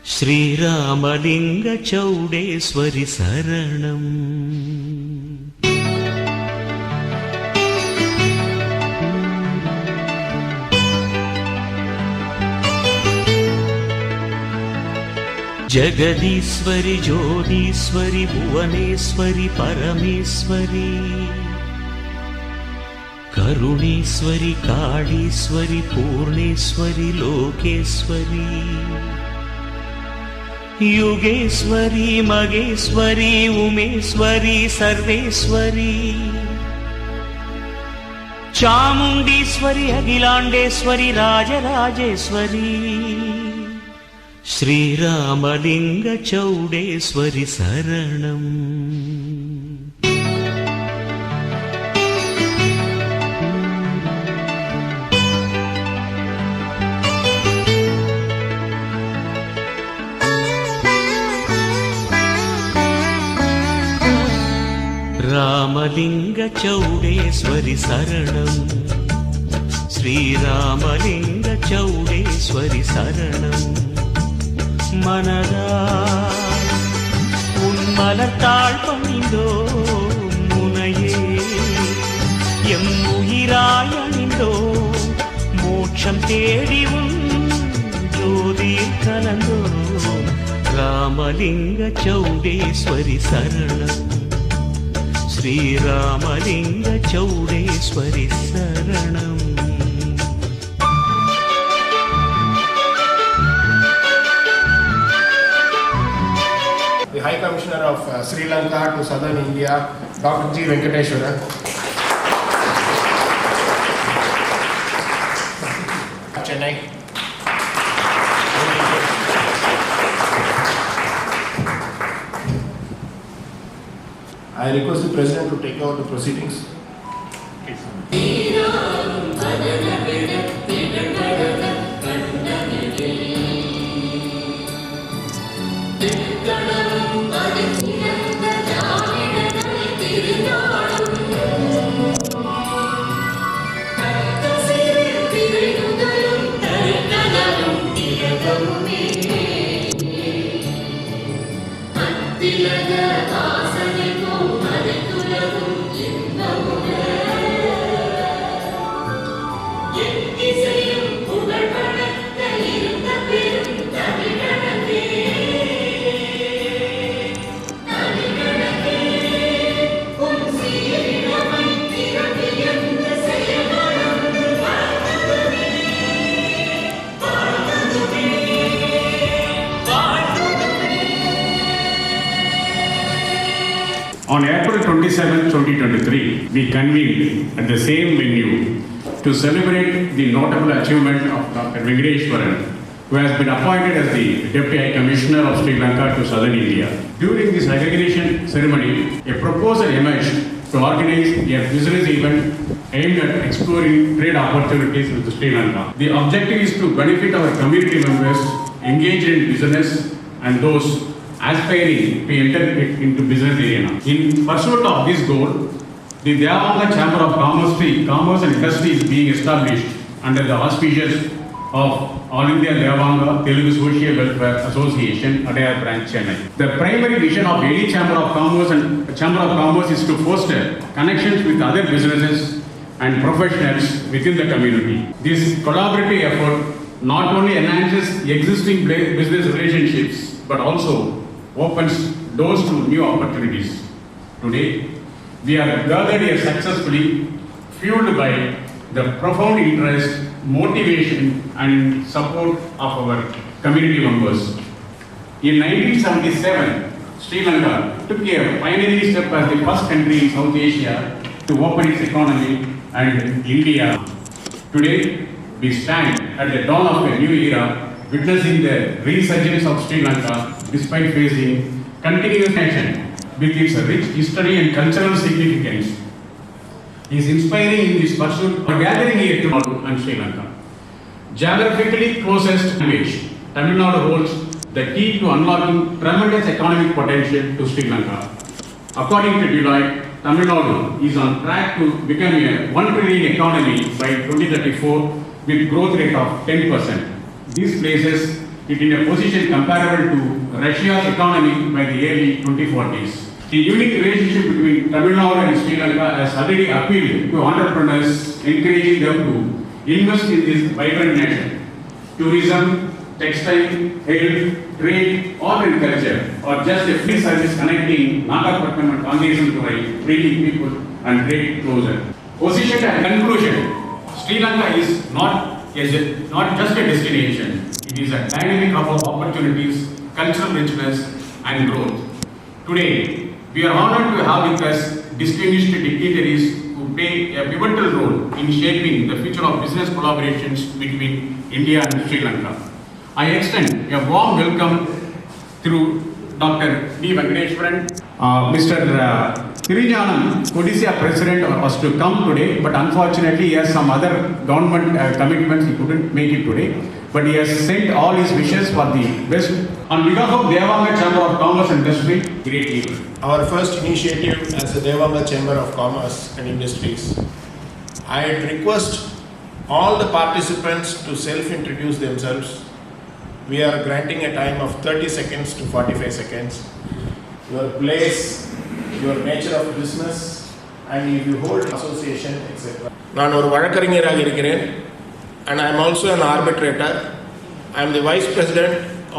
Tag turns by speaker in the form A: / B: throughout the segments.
A: Sri Ramalinga Chaudeswari Saranam. Jagadiswari Jodiswari Bhuvaneswari Parameswari Karuneswari Kadiswari Purneswari Lokeswari Yugeswari Mageswari Umeswari Sarveswari Chamundiswari Agilandeswari Rajarajeswari Sri Ramalinga Chaudeswari Saranam. Ramalinga Chaudeswari Saranam. Sri Ramalinga Chaudeswari Saranam. Manada un malartal panindo munaye em uyiraay anindo moksam thedi un jodi kalando Ramalinga Chaudeswari Saranam. Sri Ramalinga Chaudeswari Saranam.
B: The High Commissioner of Sri Lanka to Southern India, Dr. D.VENKATESHWARAN. Chennai. I request the President to take over the proceedings.
C: On April 27, 2023, we convened at the same venue to celebrate the notable achievement of Dr. Venkateshwaran, who has been appointed as the Deputy High Commissioner of Sri Lanka to Southern India. During this recognition ceremony, a proposal emerged to organize a business event aimed at exploring trade opportunities with Sri Lanka. The objective is to benefit our community members engaged in business and those aspiring to enter into business arena. In pursuit of this goal, the Devanga Chamber of Commerce and Industry is being established under the auspices of All India Devanga Telugu Social Welfare Association, ADYAR branch, Chennai. The primary vision of any Chamber of Commerce is to foster connections with other businesses and professionals within the community. This collaborative effort not only enhances existing business relationships but also opens doors to new opportunities. Today, we are gathered here successfully, fueled by the profound interest, motivation and support of our community members. In 1977, Sri Lanka took a pioneering step as the first country in South Asia to open its economy, and India. Today, we stand at the dawn of a new era, witnessing the resurgence of Sri Lanka despite facing continuous tension with its rich history and cultural significance. Is inspiring in this pursuit of gathering here tomorrow and Sri Lanka. Geographically closest language, Tamil Nadu holds the key to unlocking tremendous economic potential to Sri Lanka. According to Deloitte, Tamil Nadu is on track to become a 1 trillion economy by 2034 with growth rate of 10%. This places it in a position comparable to Russia's economy by the early 2040s. The unique relationship between Tamil Nadu and Sri Lanka has already appealed to entrepreneurs, encouraging them to invest in this vibrant nation. Tourism, textile, health, trade, art and culture are just a free service connecting Nagapattinam and Kangesamthurai, bringing people and trade closer. Positioned at conclusion, Sri Lanka is not just a destination, it is a dynamic hub of opportunities, cultural richness and growth. Today, we are honored to have with us distinguished dignitaries who play a pivotal role in shaping the future of business collaborations between India and Sri Lanka. I extend a warm welcome through Dr. D.VENKATESHWARAN. Mr. Thirujanam, Odisha President, was to come today, but unfortunately he has some other government commitments, he couldn't make it today. But he has sent all his wishes for the best. On behalf of Devanga Chamber of Commerce and Industry, great evening.
B: Our first initiative as the Devanga Chamber of Commerce and Industries. I request all the participants to self-introduce themselves. We are granting a time of 30 seconds to 45 seconds. Your place, your nature of business, and if you hold association, etc. நான் ஒரு வழக்கறிஞராக இருக்கிறேன், and I am also an arbitrator. I am the Vice President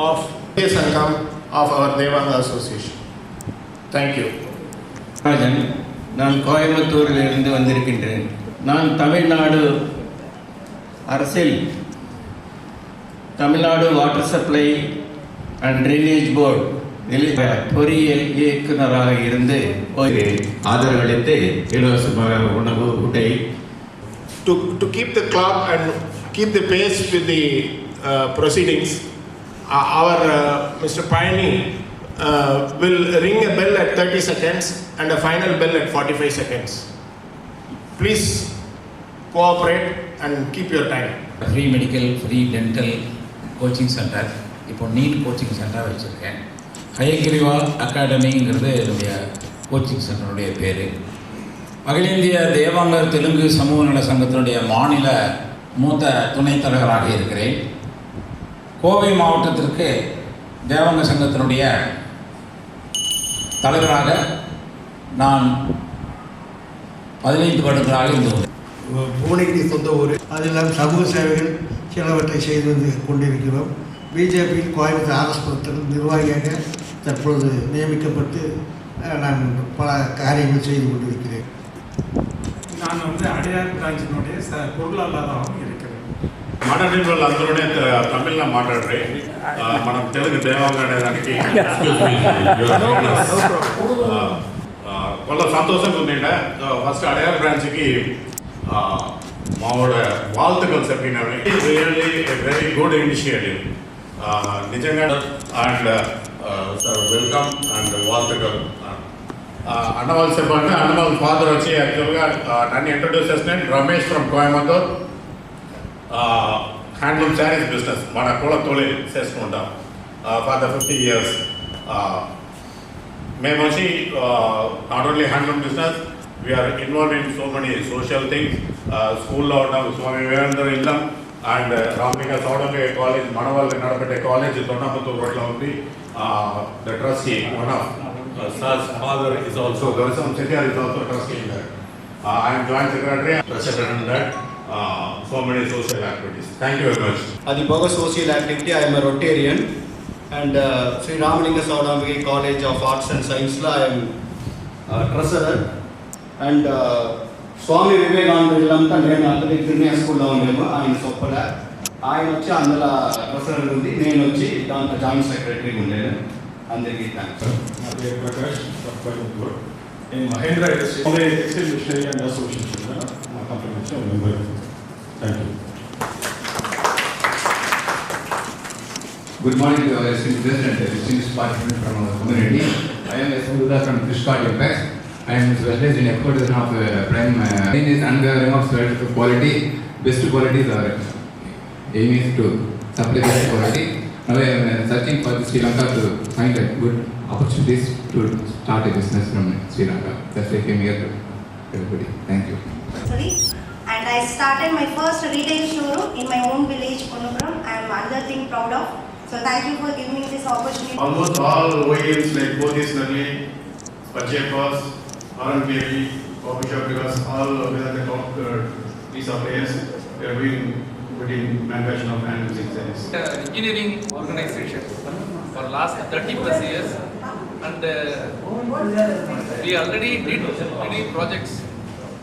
B: of the Sangam of our Devanga Association. Thank you.
D: Rajan, நான் கோயம்புத்தூரிலிருந்து வந்திருக்கின்றேன். நான் தமிழ்நாடு அரசில் Tamil Nadu water supply and drainage board பொறியியல் இயக்குநராக இருந்து ஆதரவளித்து இலவசமாக உணவு உடை.
B: To keep the clock and keep the pace with the proceedings, our Mr. Payani will ring a bell at 30 seconds and a final bell at 45 seconds. Please cooperate and keep your time.
E: Free medical, free dental coaching centre, இப்போ NEET coaching centre வச்சுருக்கேன். ஹயகிரிவா அகாடமிங்கிறது என்னுடைய coaching சென்டருடைய பேர். அகில இந்திய தேவாங்கர் தெலுங்கு சமூக நல சங்கத்தினுடைய மாநில மூத்த துணைத் தலைவராக இருக்கிறேன். கோவை மாவட்டத்திற்கு தேவாங்க சங்கத்தினுடைய தலைவராக நான் 15 வருடங்களாக இருந்து
F: பூனகிரி சொந்த ஊர். அதெல்லாம் சமூக சேவைகள் சிலவற்றை செய்து வந்து கொண்டிருக்கிறோம். பிஜேபியில் கோயம்புத்தூர் ஆர்எஸ் நிர்வாகியாக தற்பொழுது நியமிக்கப்பட்டு நான் பல காரியங்கள் செய்து கொண்டிருக்கிறேன்.
G: நான் அடையார் பிரான்ச்சினுடைய பொருளாளராகவும் இருக்கிறேன்.
C: మాట్లాడే అందరూనే తమిళ్లో మాట్లాడరే మనం తెలుగు దేవాంగ అనేదానికి వాళ్ళ సంతోషంగా ఉందండి. ఫస్ట్ అడయార్ బ్రాంచ్కి మావాడ வாழ்த்துக்கள் చెప్పినవి. రియల్లీ వెరీ గుడ్ ఇనిషియేటివ్ నిజంగా. అండ్ సార్ వెల్కమ్ అండ్ வாழ்த்துக்கள். అన్నవాళ్ళు చెప్పండి. అన్నవాళ్ళ ఫాదర్ వచ్చి యాక్చువల్గా నన్ను ఇంట్రడ్యూస్ చేస్తున్నాను. Ramesh from Coimbatore. Handloom saris business మన కుల తొలి చేసుకుంటాం ఫర్ ద 50 years. మేము వచ్చి not only handloom business, we are involve in so many social things. స్కూల్లో ఉన్నాం, స్వామి వివేకానంద ఇల్లాం అండ్ రామలింగ సౌడంగా కాలేజ్ మన వాళ్ళు నడపెట్టే కాలేజ్ తొండమత్తూరు రోడ్లో ఉంది. The trustee one of Sir's father is also, Garisam Chettiar is also a trustee in that. I am joint secretary and president in that. So many social activities. Thank you very much.
H: Adipoga social activity, I am a Rotarian, and Sri Ramalinga Saudambagi College of Arts and Science la I am treasurer, and Swami Vivekananda illamta nenu athletic junior school lo undemo ayana soppala ayana vachi andala treasurer undi nenu vachi danta joint secretary undenu. Andariki thanks.
G: Prakash from Coimbatore. In Mahindra Industries, Textile Missionary and Association, member. Thank you.
I: Good morning to our esteemed president and distinguished participants from our community. I am Sundari from Flipkart Apex. I am specialized in exportation of prime. Aim is unwavering of certificate quality. Best quality is our aim is to supply best quality. Now I am searching for Sri Lanka to find a good opportunities to start a business from Sri Lanka. That's why I came here to everybody. Thank you.
J: And I started my first retail showroom in my own village, Konopuram. I am another thing proud of. So So thank you for giving me this opportunity.
G: Almost all OEMs like Professionale, Prosperous, RMPV, Coffee Shop, because all we are the top piece of players. We are doing good in manufacturing of hand music service.
K: Engineering organization for last 30 plus years, and we already did many projects,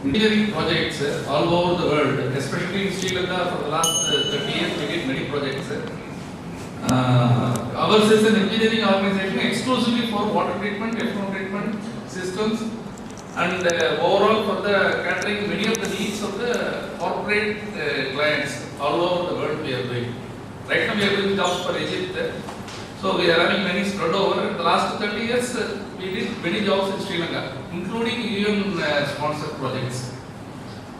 K: engineering projects all over the world, especially in Sri Lanka. For the last 30 years we did many projects. Ours is an engineering organization exclusively for water treatment, effluent treatment systems, and overall for the catering many of the needs of the corporate clients all over the world we are doing. Right now we are doing jobs for Egypt. So we are having many spread over. In the last 30 years we did many jobs in Sri Lanka, including UN sponsored projects.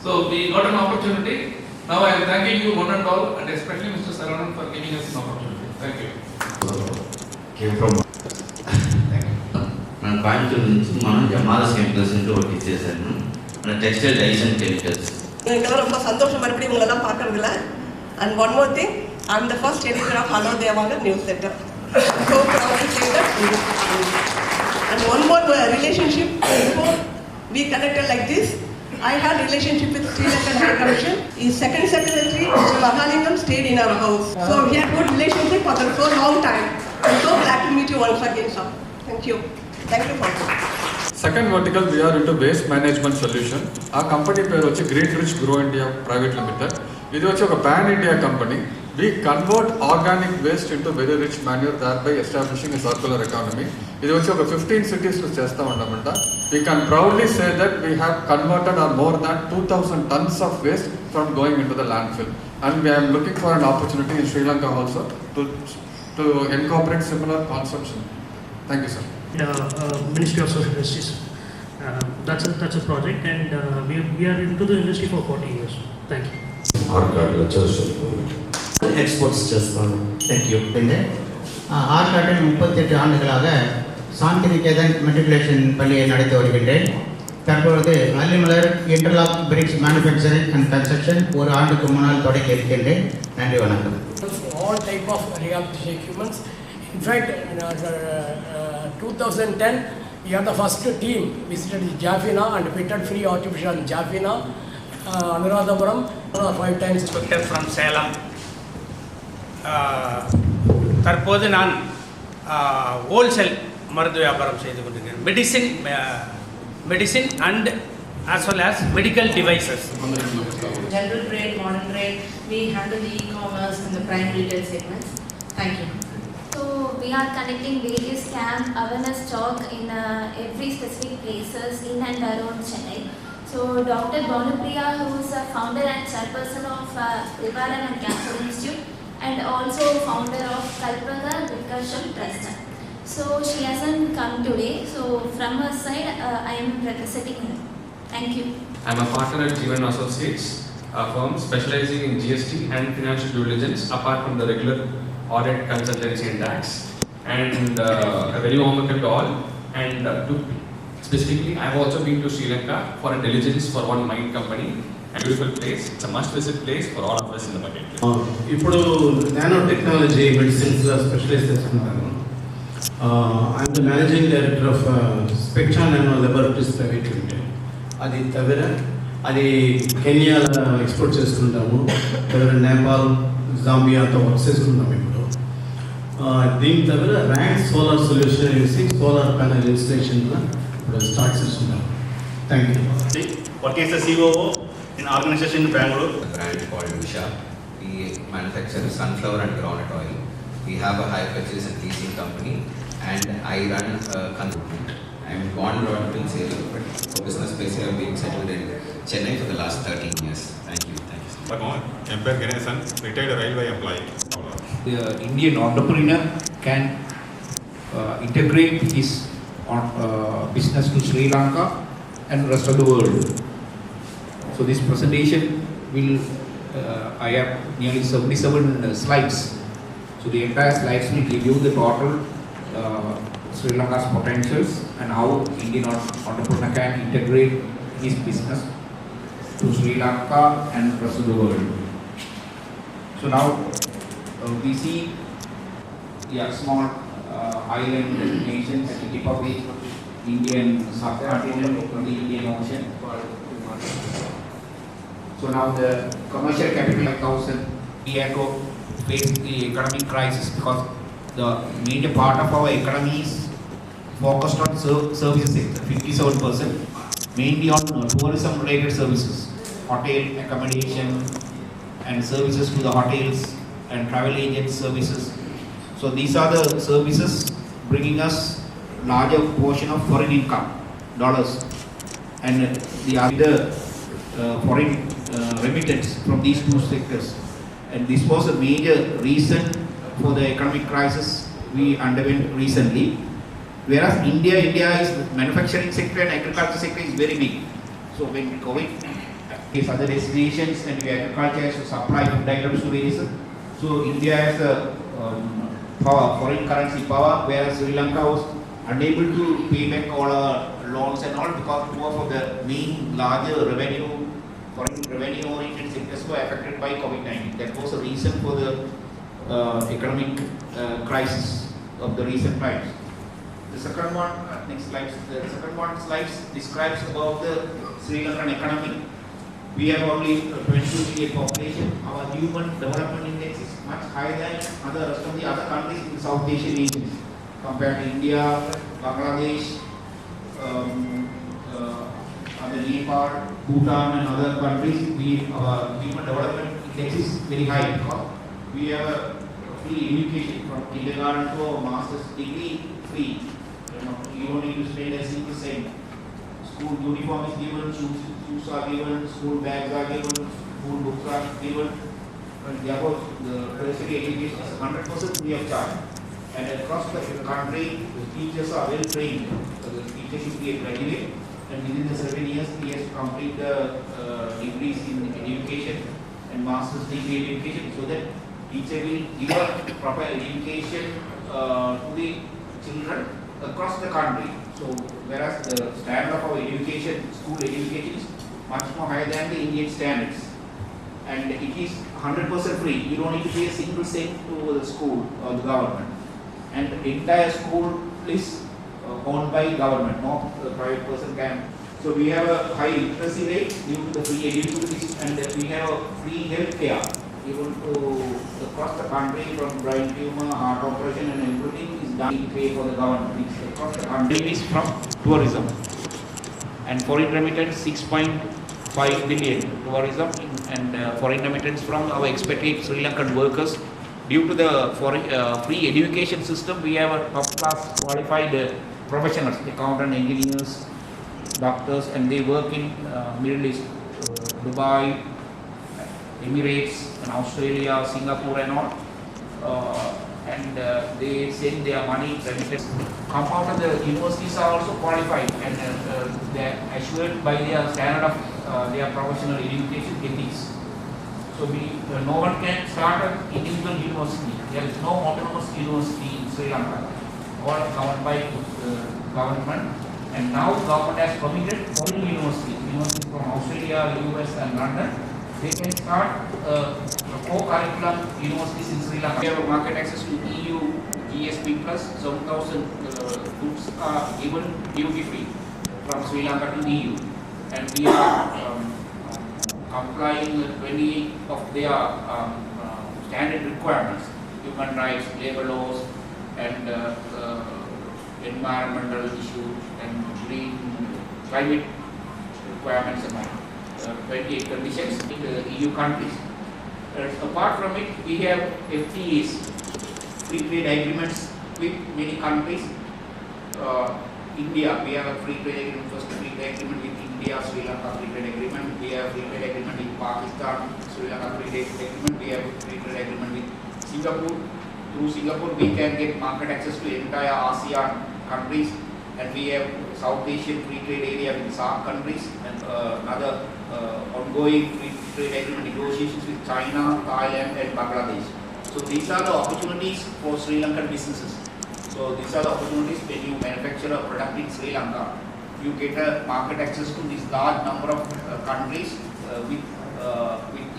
K: So we got an opportunity. Now I am thanking you one and all, and especially Mr. Saranan for giving us an opportunity. Thank you.
D: Came from நான் Coimbatore மாதஸ் campus work చేశాను நான் textile dice and chemicals
J: எனக்கு ரொம்ப சந்தோஷம் மறுபடியும் உங்களெல்லாம் பார்க்கறதுல. And one more thing, I am the first editor of hello Devangar newsletter. So proudly say that. And one more relationship, before we connected like this, I had relationship with Sri Lankan High Commission. His second secretary, Mr. Ramalinga, stayed in our house. So we had good relationship for so long time. I'm so glad to meet you once again, sir. Thank you. Thank you for that.
L: Second vertical, we are into waste management solution. Our company పేరు వచ్చి Great Rich Grow India Private Limited. ఇది వచ్చి ఒక pan India company. We convert organic waste into very rich manure, thereby establishing a circular economy. ఇది వచ్చి ఒక 15 cities లో చేస్తూ ఉన్నామంట. We can proudly say that we have converted more than 2,000 tons of waste from going into the landfill. And we are looking for an opportunity in Sri Lanka also to incorporate similar concepts. Thank you, sir.
M: Ministry of Social Justice. That's a project, and we are into the industry for 40 years. Thank you.
N: Exports చేస్తాను. Thank you. ஆர்காட்டில் 38 ஆண்டுகளாக Shantiniketan matriculation பள்ளியை நடத்தி வருகின்றேன். தற்பொழுது Allimalar interlock bricks manufacturing and construction ஒரு ஆண்டுக்கு முன்னால் தொடங்கி இருக்கின்றேன். நன்றி, வணக்கம்.
O: All type of rehabilitation equipments. In fact, in 2010, we are the first team visited Jaffina and fitted free artificial Jaffina, Anuradhapuram, 5 times.
P: Inspector from Salem. தற்போது நான் ஹோல்சேல் மருந்து வியாபாரம் செய்து கொண்டிருக்கிறேன். Medicine and as well as medical devices.
Q: General trade, modern trade, we handle the e-commerce and the prime retail segments. Thank you.
R: So we are conducting various camp awareness talk in every specific places in and around Chennai. So Dr. Bonupriya, who is a founder and chairperson of Prevalan and Cancer Institute, and also founder of Kalpana Vikasham Trust. So she hasn't come today. So from her side, I am representing her. Thank you.
S: I am a partner at G1 Associates, a firm specializing in GST and financial due diligence, apart from the regular audit, consultancy and tax. And a very warm welcome to all. And specifically, I have also been to Sri Lanka for a diligence for one mine company. A beautiful place. It's a must-visit place for all of us in the bucket.
B: ఇప్పుడు nano technology మెడిసిన్స్లో specialise చేసుకుంటాను. I'm the managing director of spectra nano laboratories private limited. అది తవిర అది కెన్యాలో export చేసుకుంటాము. తవిర Nepal, జాంబియాతో work చేసుకుంటాము. ఇప్పుడు దీని తవిర rank solar solution వేసి solar panel ఇన్స్టలేషన్లో ఇప్పుడు స్టార్ట్ చేస్తున్నాము. Thank you.
T: Working as a COO in organization in Bangalore.
U: A brand called Usha. We manufacture sunflower and groundnut oil. We have a hire purchase and leasing company, and I run a consultant. I am born and brought up in Salem, but for business place I have been settled in Chennai for the last 13 years. Thank you. Thank you.
V: Empire Ganesan, retired railway employee.
W: The Indian entrepreneur can integrate his business to Sri Lanka and rest of the world. So this presentation will, I have nearly 77 slides. So the entire slides will give you the total Sri Lanka's potentials and how Indian entrepreneur can integrate his business to Sri Lanka and rest of the world. So now we see small island nations at the tip of the Indian subcontinent in the Indian Ocean. So now the commercial capital 5,000, we have to face the economic crisis because the major part of our economy is focused on services sector, 57%, mainly on tourism related services, hotel accommodation and services to the hotels and travel agent services. So these are the services bringing us larger portion of foreign income, dollars, and the other foreign remittance from these two sectors. And this was a major reason for the economic crisis we underwent recently. Whereas India is manufacturing sector and agriculture sector is very big. So when COVID is other destinations and agriculture has to supply food items to various, so India has a power, foreign currency power, whereas Sri Lanka was unable to pay back all our loans and all because two of the main larger revenue, foreign revenue oriented sectors were affected by COVID-19. That was the reason for the economic crisis of the recent times. The second one, next slide. The second one slides describes about the Sri Lankan economy. We have only 22 million population. Our human development index is much higher than other rest of the other countries in South Asian regions compared to India, Bangladesh, other Nepal, Bhutan, and other countries. Our human development index is very high because we have a free education from kindergarten to a master's degree free. You don't need to spend a single cent. School uniform is given, shoes are given, school bags are given, school books are given. And therefore, the tertiary education is 100% free of charge. And across the country, the teachers are well trained. So the teacher should be a graduate, and within the 7 years, he has to complete the degrees in education and master's degree in education, so that teacher will give a proper education to the children across the country. So whereas the standard of our education, school education is much more higher than the Indian standards, and it is 100% free. You don't need to pay a single cent to the school or the government, and the entire school is owned by government. No private person can. So we have a high literacy rate due to the free education, and we have a free health care even to across the country, from brain tumor, heart operation and everything is done pay for the government. It's across the country is from tourism, and foreign remittance 6.5 billion tourism, and foreign remittance from our expatriate Sri Lankan workers. Due to the free education system, we have a top class qualified professionals, accountant, engineers, doctors, and they work in Middle East, Dubai, Emirates, and Australia, Singapore, and all. And they send their money, remittances come out of the universities are also qualified, and they are assured by their standard of their professional education ethics. So no one can start an individual university. There is no autonomous university in Sri Lanka, all governed by government. And now government has permitted foreign universities from Australia, US, and London. They can start co-curriculum universities in Sri Lanka. We have market access to EU GSP plus 7,000 goods are given duty free from Sri Lanka to EU, and we are complying with 20 of their standard requirements: human rights, labor laws, and environmental issues, and green climate requirements, and 28 conditions in the EU countries. Apart from it, we have FTAs, free trade agreements with many countries. India, we have a free trade agreement, first free trade agreement with India, Sri Lanka free trade agreement. We have free trade agreement with Pakistan, Sri Lanka free trade agreement. We have free trade agreement with Singapore. Through Singapore, we can get market access to entire ASEAN countries, and we have South Asian free trade area with SAARC countries, and other ongoing free trade agreement negotiations with China, Thailand, and Bangladesh. So these are the opportunities for Sri Lankan businesses. So these are the opportunities when you manufacture a product in Sri Lanka. You get a market access to this large number of countries with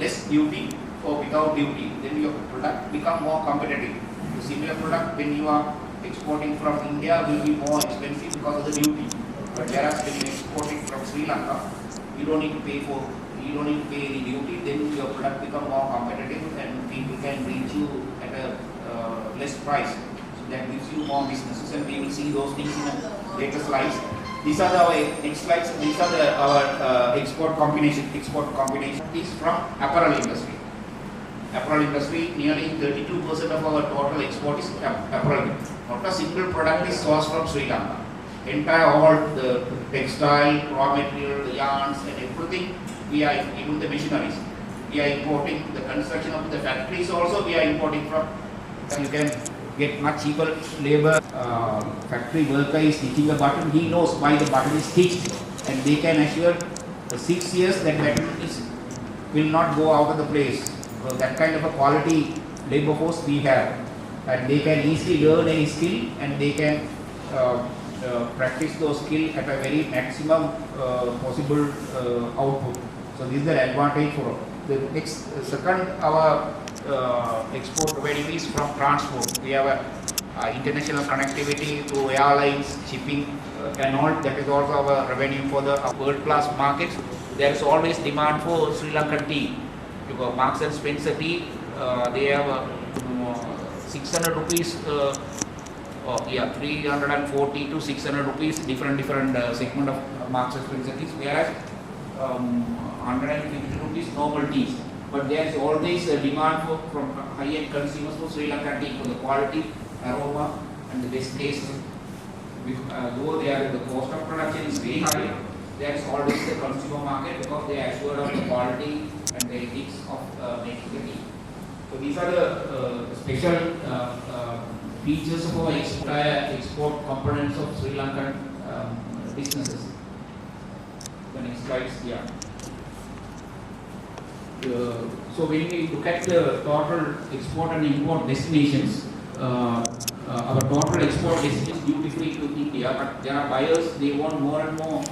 W: less duty or without duty. Then your product become more competitive. similar product when you are exporting from India will be more expensive because of the duty. But whereas when you export it from Sri Lanka, you don't need to pay any duty. Then your product become more competitive and people can reach you at a less price. So that gives you more businesses, and we will see those things in a later slides. These are our next slides. These are our export combination. Export combination is from apparel industry. Apparel industry, nearly 32% of our total export is apparel. Not a single product is sourced from Sri Lanka. Entire all the textile, raw material, the yarns and everything, we are, even the machineries, we are importing. The construction of the factories also we are importing from. You can get much cheaper labor. Factory worker is stitching a button, he knows why the button is stitched, and they can assure the 6 years that button will not go out of the place. So that kind of a quality labor force we have, and they can easily learn any skill, and they can practice those skills at a very maximum possible output. So this is the advantage for the next second. Our export revenue is from transport. We have a international connectivity to airlines, shipping and all. That is also our revenue for the world-class markets. There is always demand for Sri Lankan tea. Because Marks and Spencer tea, they have 600 rupees, 340 to 600 rupees, different segment of Marks and Spencer teas, whereas 150 rupees normal teas. But there is always a demand from high-end consumers for Sri Lankan tea for the quality, aroma and the best taste. Though the cost of production is very high, there is always the consumer market because they are assured of the quality and the ethics of making the tea. So these are the special features of our export components of Sri Lankan businesses. The next slide, yeah. So when we look at the total export and import destinations, our total export destination is duty free to India, but there are buyers, they want more and more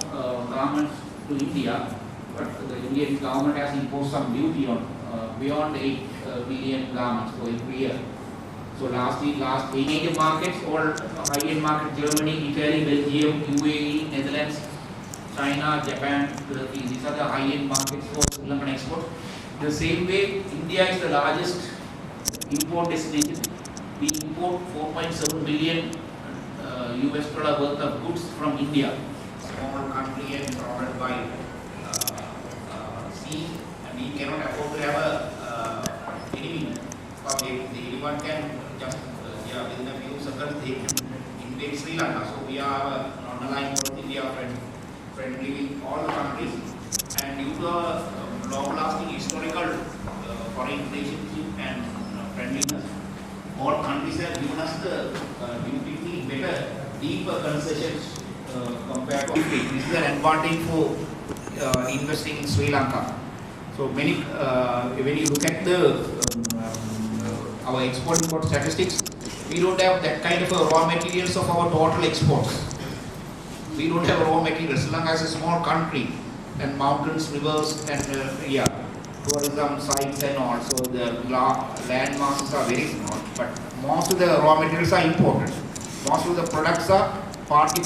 W: garments to India, but the Indian government has imposed some duty on beyond 8 billion garments for every year. So last 8 major markets, all high-end market, Germany, Italy, Belgium, UAE, Netherlands, China, Japan, Turkey, these are the high-end markets for Sri Lankan export. The same way, India is the largest import destination. We import 4.7 billion US dollar worth of goods from India. Small country and surrounded by sea, and we cannot afford to have a enemy. Anyone can just within a few seconds they can invade Sri Lanka. So we are on the line with India friendly with all the countries, and due to long-lasting historical foreign relationship and friendliness, all countries have given us the duty-free better, deeper concessions compared to duty-free. This is an advantage for investing in Sri Lanka. So many, when you look at our export-import statistics, we don't have that kind of raw materials of our total exports. We don't have raw materials. Sri Lanka is a small country, and mountains, rivers, and tourism sites and all. So the land masses are very small, but most of the raw materials are imported. Most of the products are partly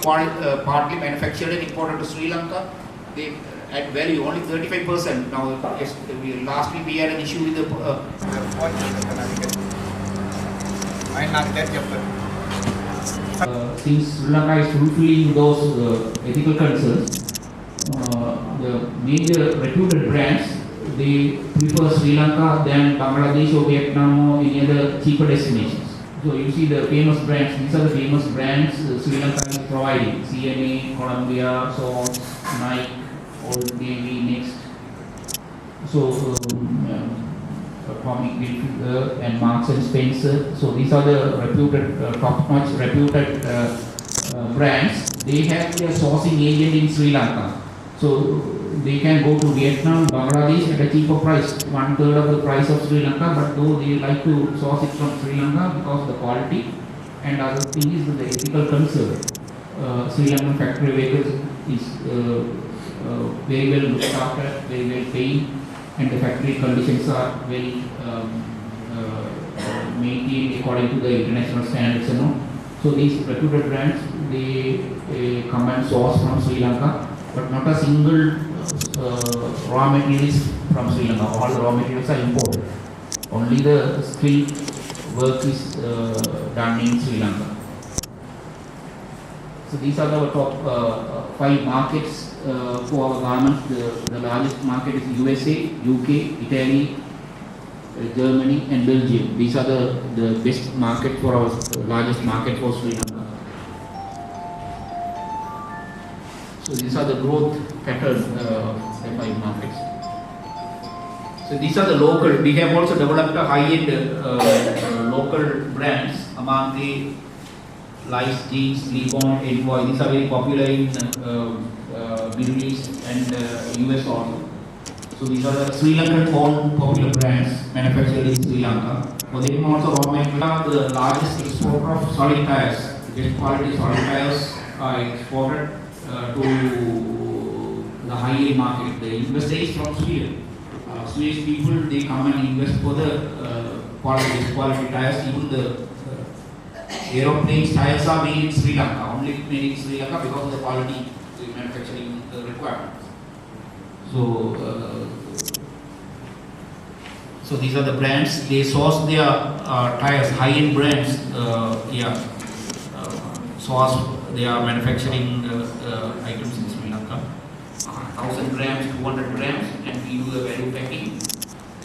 W: manufactured and imported to Sri Lanka. They add value only 35%. Now, last week we had an issue with the since Sri Lanka is fulfilling those ethical concerns, the major reputed brands, they prefer Sri Lanka than Bangladesh or Vietnam or any other cheaper destinations. So you see the famous brands, these are the famous brands Sri Lanka is providing: CNA, Columbia, Salt, Nike, Old Navy, Next. So Tommy Hilfiger and Marks and Spencer. So these are the reputed, top-notch reputed brands. They have their sourcing agent in Sri Lanka. So they can go to Vietnam, Bangladesh at a cheaper price, 1/3 of the price of Sri Lanka, but though they like to source it from Sri Lanka because of the quality, and other thing is the ethical concern. Sri Lankan factory workers is very well looked after, very well paid, and the factory conditions are very maintained according to the international standards, So these reputed brands, they come and source from Sri Lanka, but not a single raw material is from Sri Lanka. All the raw materials are imported. Only the skilled work is done in Sri Lanka. So these are the top 5 markets for our garments. The largest market is USA, UK, Italy, Germany and Belgium. These are the best market for our largest market for Sri Lanka. So these are the growth pattern in 5 markets. So these are the local. We have also developed a high-end local brands among the Lice, Jeans, Sleep-On, Envoy. These are very popular in Middle East and US also. So these are the Sri Lankan owned popular brands manufactured in Sri Lanka. For them also raw material, the largest exporter of solid tires. Best quality solid tires are exported to the high-end market. The investors from Sweden. Swedish people, they come and invest for the quality tires. Even the aeroplane tires are made in Sri Lanka. Only made in Sri Lanka because of the quality manufacturing requirements. So these are the brands. They source their tires, high-end brands. Source their manufacturing items in Sri Lanka. 1,000 grams, 200 grams, and we do the value packing.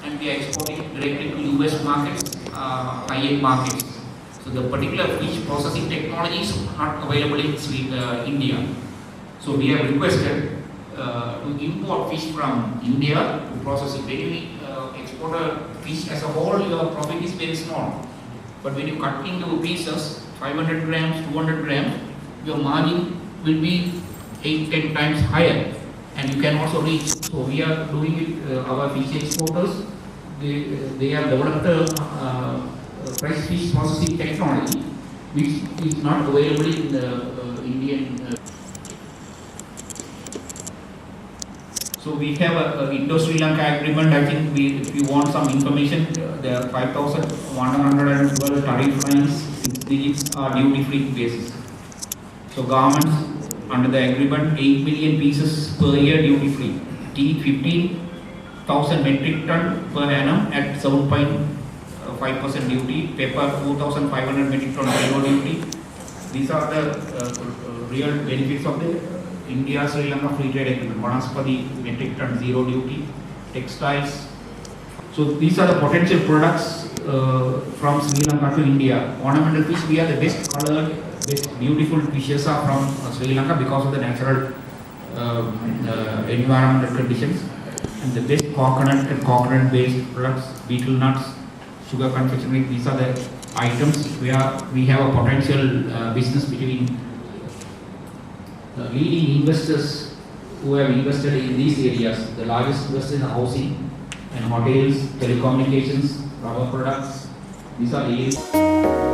W: And we are exporting directly to US markets, high-end markets. So the particular fish processing technology is not available in India. So we have requested to import fish from India to process it. When you export a fish as a whole, your profit is very small. But when you cut into pieces, 500 grams, 200 grams, your margin will be 8-10 times higher. And you can also reach. So we are doing it, our fish exporters, they have developed a fresh fish processing technology which is not available in the Indian. So we have a Indo-Sri Lanka agreement. I think if you want some information, there are 5,112 tariff lines, 6 digits are duty-free basis. So garments under the agreement, 8 million pieces per year duty-free. Tea, 15,000 metric ton per annum at 7.5% duty. Paper, 2,500 metric ton zero duty. These are the real benefits of the India-Sri Lanka Free Trade Agreement. Vanaspati, metric ton zero duty. Textiles. So these are the potential products from Sri Lanka to India. Ornamental fish, we are the best colored, best beautiful fishes are from Sri Lanka because of the natural environmental conditions. And the best coconut and coconut-based products, betel nuts, sugar confectionery. These are the items where we have a potential business between leading investors who have invested in these areas. The largest investors in housing and hotels, telecommunications, rubber products. These are the areas.